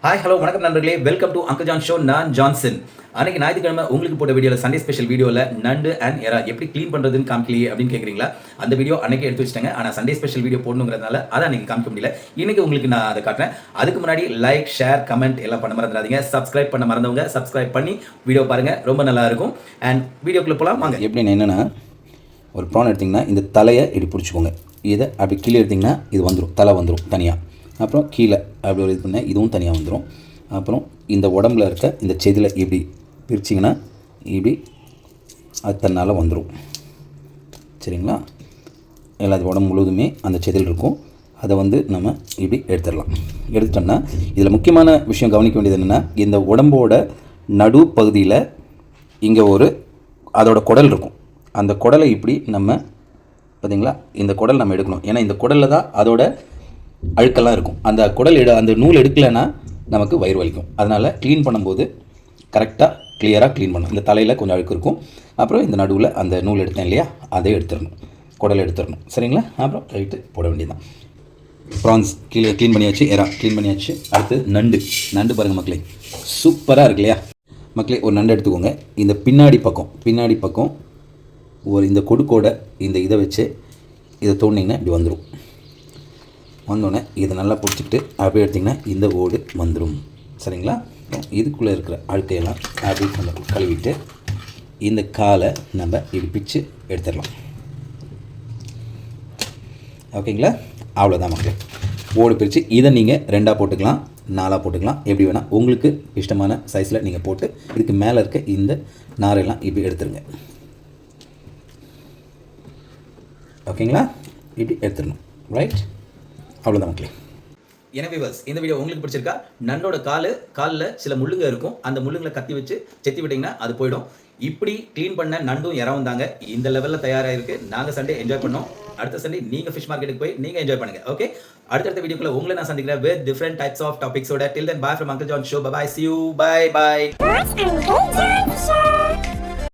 Hi hello வணக்கம் நண்பர்களே, welcome to uncle John show. நான் ஜான்சன். அன்னைக்கு ஞாயிற்றுக்கிழமை உங்களுக்கு போட்ட வீடியோவில் சண்டே ஸ்பெஷல் வீடியோவில் நண்டு அண்ட் எறா எப்படி க்ளீன் பண்ணுறதுன்னு காமிக்கலையே அப்படின்னு கேட்குறீங்களா? அந்த வீடியோ அன்னைக்கு எடுத்து வச்சிட்டாங்க. ஆனால் சண்டே ஸ்பெஷல் வீடியோ போடணுங்கிறதுனால அதை அன்னைக்கு காமிக்க முடியல. இன்னைக்கு உங்களுக்கு நான் அதை காட்டுறேன். அதுக்கு முன்னாடி லைக், ஷேர், கமெண்ட் எல்லாம் பண்ண மறந்துடாதீங்க. சப்ஸ்கிரைப் பண்ண மறந்தவங்க சப்ஸ்கிரைப் பண்ணி வீடியோ பாருங்கள், ரொம்ப நல்லா இருக்கும். அண்ட் வீடியோக்குள்ளே போகலாம் வாங்க. எப்படின்னு என்னென்னா, ஒரு ப்ரான் எடுத்திங்கன்னா இந்த தலையை இப்படி பிடிச்சிக்கோங்க. இதை அப்படி கீழே எடுத்திங்கன்னா இது வந்துடும், தலை வந்துடும் தனியாக. அப்புறம் கீழே அப்படி ஒரு இது பண்ணால் இதுவும் தனியாக வந்துடும். அப்புறம் இந்த உடம்புல இருக்க இந்த செதிலை இப்படி பிரிச்சிங்கன்னா இப்படி அது தன்னால் வந்துடும். சரிங்களா? எல்லாத்து உடம்பு முழுவதுமே அந்த செதில் இருக்கும். அதை நம்ம இப்படி எடுத்துடலாம். எடுத்துட்டோம்னா இதில் முக்கியமான விஷயம் கவனிக்க வேண்டியது என்னென்னா, இந்த உடம்போட நடு பகுதியில் இங்கே ஒரு அதோட குடல் இருக்கும். அந்த குடலை இப்படி பார்த்திங்களா, இந்த குடல் நம்ம எடுக்கணும். ஏன்னா இந்த குடலில் தான் அதோட அழுக்கெல்லாம் இருக்கும். அந்த குடல் அந்த நூல் எடுக்கலைன்னா நமக்கு வயிறு வலிக்கும். அதனால் க்ளீன் பண்ணும்போது கரெக்டாக கிளியராக க்ளீன் பண்ணணும். இந்த தலையில் கொஞ்சம் அழுக்கு இருக்கும். அப்புறம் இந்த நடுவில் அந்த நூல் எடுத்தேன் இல்லையா, அதை எடுத்துடணும், குடலை எடுத்துடணும். சரிங்களா? அப்புறம் ரைட்டு போட வேண்டியதுதான். ப்ரான்ஸ் கீழே க்ளீன் பண்ணியாச்சு, எறா க்ளீன் பண்ணியாச்சு. அடுத்து நண்டு பாருங்கள் மக்களே, சூப்பராக இருக்கு இல்லையா? மக்களே, ஒரு நண்டு எடுத்துக்கோங்க. இந்த பின்னாடி பக்கம் ஒரு இந்த கொடுக்கோட இந்த இதை வச்சு இதை தோண்டிங்கன்னா இப்படி வந்துடும். வந்தோடனே இதை நல்லா பிடிச்சிக்கிட்டு அப்படியே எடுத்திங்கன்னா இந்த ஓடு வந்துடும். சரிங்களா? இதுக்குள்ளே இருக்கிற அழுக்கையெல்லாம் அப்படி நம்ம கழுவிட்டு இந்த காலை நம்ம இப்படி பிச்சு எடுத்துடலாம். ஓகேங்களா? அவ்வளோதான் மக்களே. ஓடு பிரித்து இதை நீங்கள் 2ஆக போட்டுக்கலாம், 4ஆக போட்டுக்கலாம், எப்படி வேணால் உங்களுக்கு இஷ்டமான சைஸில் நீங்கள் போட்டு இதுக்கு மேலே இருக்க இந்த நாரெல்லாம் இப்படி எடுத்துருங்க. ஓகேங்களா? இப்படி எடுத்துடணும். ரைட்? அவ்வளோதான் மக்களே. எனவே இந்த வீடியோ உங்களுக்கு பிடிச்சிருக்கா? நண்டோட காலில் சில முள்ளுங்க இருக்கும். அந்த முள்ளுங்களை கத்தி வச்சு செத்தி விட்டிங்கன்னா அது போயிடும். இப்படி க்ளீன் பண்ண நண்டும் எறாவும் தாங்க இந்த லெவலில் தயாராக இருக்குது. நாங்கள் சண்டே என்ஜாய் பண்ணோம். அடுத்த சண்டே நீங்கள் ஃபிஷ் மார்க்கெட்டுக்கு போய் நீங்கள் என்ஜாய் பண்ணுங்கள். ஓகே, அடுத்த வீடியோக்குள்ள உங்களை நான் சந்திக்கிறேன் வித் டிஃப்ரெண்ட் டைப்ஸ் ஆஃப் டாபிக்ஸோட. Till then, bye from uncle John show. Bye, see you, bye.